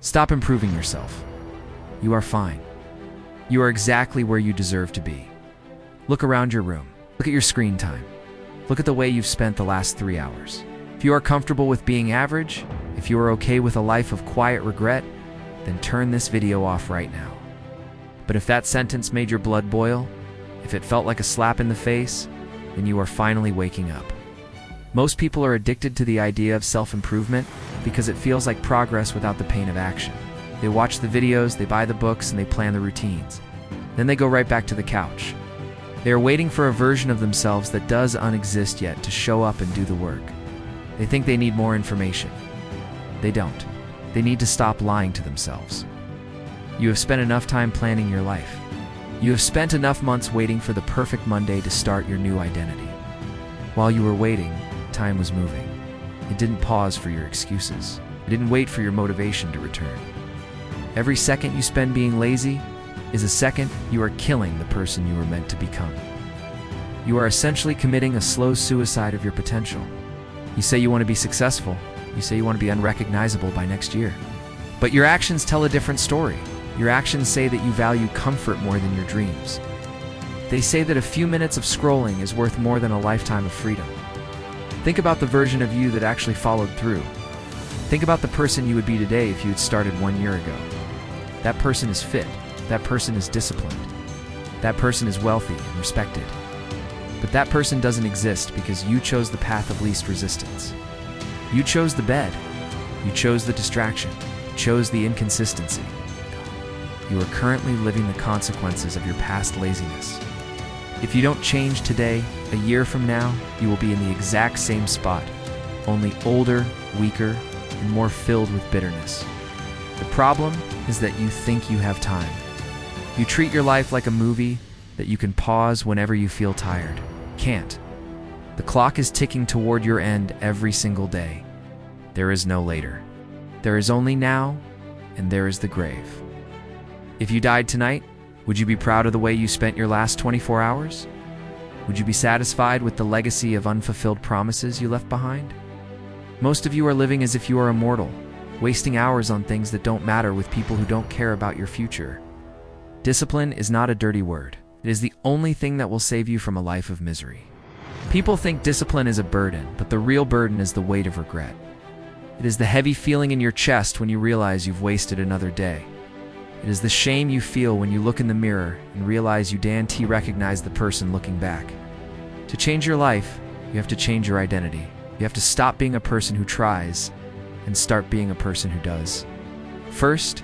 Stop improving yourself. You are fine. You are exactly where you deserve to be. Look around your room. Look at your screen time. Look at the way you've spent the last 3 hours. If you are comfortable with being average, if you are okay with a life of quiet regret, then turn this video off right now. But if that sentence made your blood boil, if it felt like a slap in the face, then you are finally waking up. Most people are addicted to the idea of self-improvement because it feels like progress without the pain of action. They watch the videos, they buy the books, and they plan the routines. Then they go right back to the couch. They are waiting for a version of themselves that doesn't exist yet to show up and do the work. They think they need more information. They don't. They need to stop lying to themselves. You have spent enough time planning your life. You have spent enough months waiting for the perfect Monday to start your new identity. While you were waiting, time was moving. It didn't pause for your excuses. It didn't wait for your motivation to return. Every second you spend being lazy is a second you are killing the person you were meant to become. You are essentially committing a slow suicide of your potential. You say you want to be successful. You say you want to be unrecognizable by next year. But your actions tell a different story. Your actions say that you value comfort more than your dreams. They say that a few minutes of scrolling is worth more than a lifetime of freedom. Think about the version of you that actually followed through. Think about the person you would be today if you had started 1 year ago. That person is fit. That person is disciplined. That person is wealthy and respected. But that person doesn't exist because you chose the path of least resistance. You chose the bed. You chose the distraction. You chose the inconsistency. You are currently living the consequences of your past laziness. If you don't change today, a year from now, you will be in the exact same spot, only older, weaker, and more filled with bitterness. The problem is that you think you have time. You treat your life like a movie that you can pause whenever you feel tired. Can't. The clock is ticking toward your end every single day. There is no later. There is only now, and there is the grave. If you died tonight, would you be proud of the way you spent your last 24 hours? Would you be satisfied with the legacy of unfulfilled promises you left behind? Most of you are living as if you are immortal, wasting hours on things that don't matter with people who don't care about your future. Discipline is not a dirty word. It is the only thing that will save you from a life of misery. People think discipline is a burden, but the real burden is the weight of regret. It is the heavy feeling in your chest when you realize you've wasted another day. It is the shame you feel when you look in the mirror and realize you didn't recognize the person looking back. To change your life, you have to change your identity. You have to stop being a person who tries and start being a person who does. First,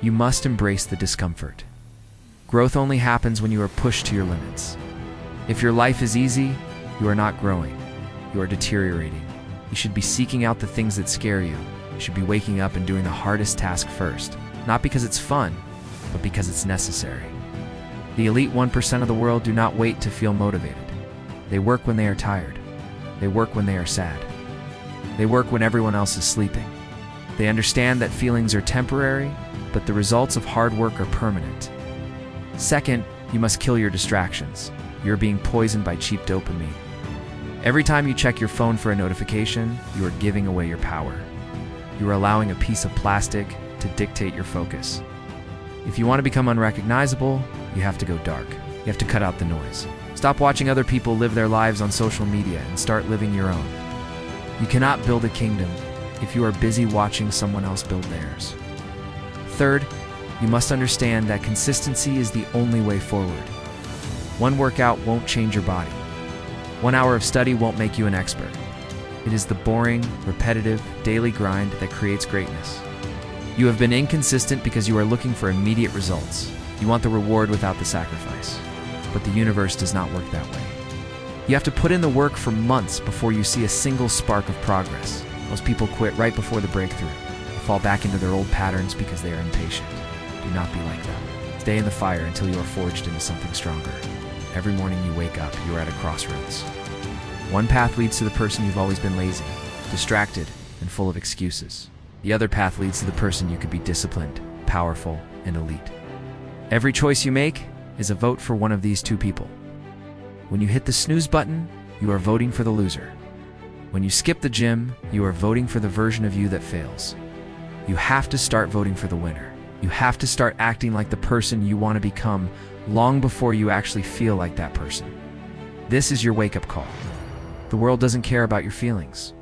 you must embrace the discomfort. Growth only happens when you are pushed to your limits. If your life is easy, you are not growing. You are deteriorating. You should be seeking out the things that scare you. You should be waking up and doing the hardest task first. Not because it's fun, but because it's necessary. The elite 1% of the world do not wait to feel motivated. They work when they are tired. They work when they are sad. They work when everyone else is sleeping. They understand that feelings are temporary, but the results of hard work are permanent. Second, you must kill your distractions. You're being poisoned by cheap dopamine. Every time you check your phone for a notification, you are giving away your power. You are allowing a piece of plastic to dictate your focus. If you want to become unrecognizable, you have to go dark. You have to cut out the noise. Stop watching other people live their lives on social media and start living your own. You cannot build a kingdom if you are busy watching someone else build theirs. Third, you must understand that consistency is the only way forward. One workout won't change your body. 1 hour of study won't make you an expert. It is the boring, repetitive, daily grind that creates greatness. You have been inconsistent because you are looking for immediate results. You want the reward without the sacrifice. But the universe does not work that way. You have to put in the work for months before you see a single spark of progress. Most people quit right before the breakthrough. They fall back into their old patterns because they are impatient. Do not be like them. Stay in the fire until you are forged into something stronger. Every morning you wake up, you are at a crossroads. One path leads to the person you've always been lazy, distracted, and full of excuses. The other path leads to the person you could be disciplined, powerful, and elite. Every choice you make is a vote for one of these two people. When you hit the snooze button, you are voting for the loser. When you skip the gym, you are voting for the version of you that fails. You have to start voting for the winner. You have to start acting like the person you want to become long before you actually feel like that person. This is your wake-up call. The world doesn't care about your feelings.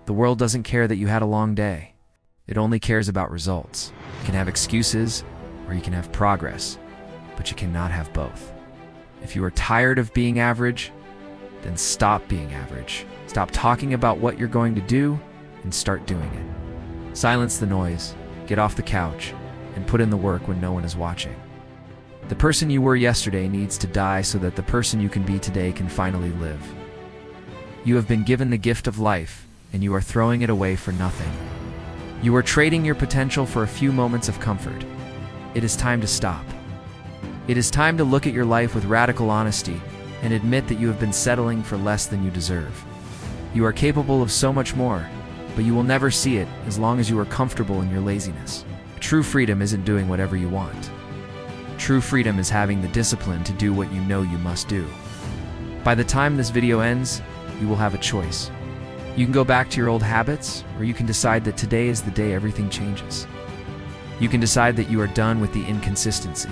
The world doesn't care that you had a long day. It only cares about results. You can have excuses or you can have progress, but you cannot have both. If you are tired of being average, then stop being average. Stop talking about what you're going to do and start doing it. Silence the noise, get off the couch, and put in the work when no one is watching. The person you were yesterday needs to die so that the person you can be today can finally live. You have been given the gift of life, and you are throwing it away for nothing. You are trading your potential for a few moments of comfort. It is time to stop. It is time to look at your life with radical honesty and admit that you have been settling for less than you deserve. You are capable of so much more, but you will never see it as long as you are comfortable in your laziness. True freedom isn't doing whatever you want. True freedom is having the discipline to do what you know you must do. By the time this video ends, you will have a choice. You can go back to your old habits, or you can decide that today is the day everything changes. You can decide that you are done with the inconsistency.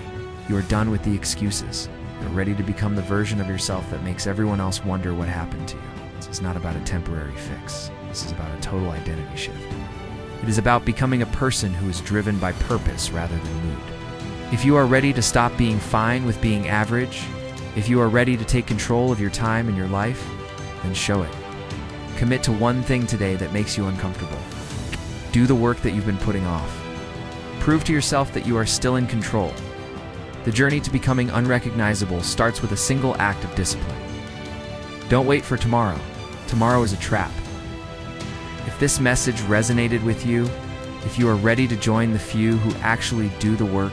You are done with the excuses. You're ready to become the version of yourself that makes everyone else wonder what happened to you. This is not about a temporary fix. This is about a total identity shift. It is about becoming a person who is driven by purpose rather than mood. If you are ready to stop being fine with being average, if you are ready to take control of your time and your life, then show it. Commit to one thing today that makes you uncomfortable. Do the work that you've been putting off. Prove to yourself that you are still in control. The journey to becoming unrecognizable starts with a single act of discipline. Don't wait for tomorrow. Tomorrow is a trap. If this message resonated with you, if you are ready to join the few who actually do the work,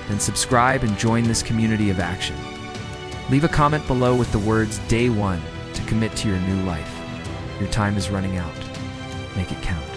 then subscribe and join this community of action. Leave a comment below with the words Day 1 to commit to your new life. Your time is running out. Make it count.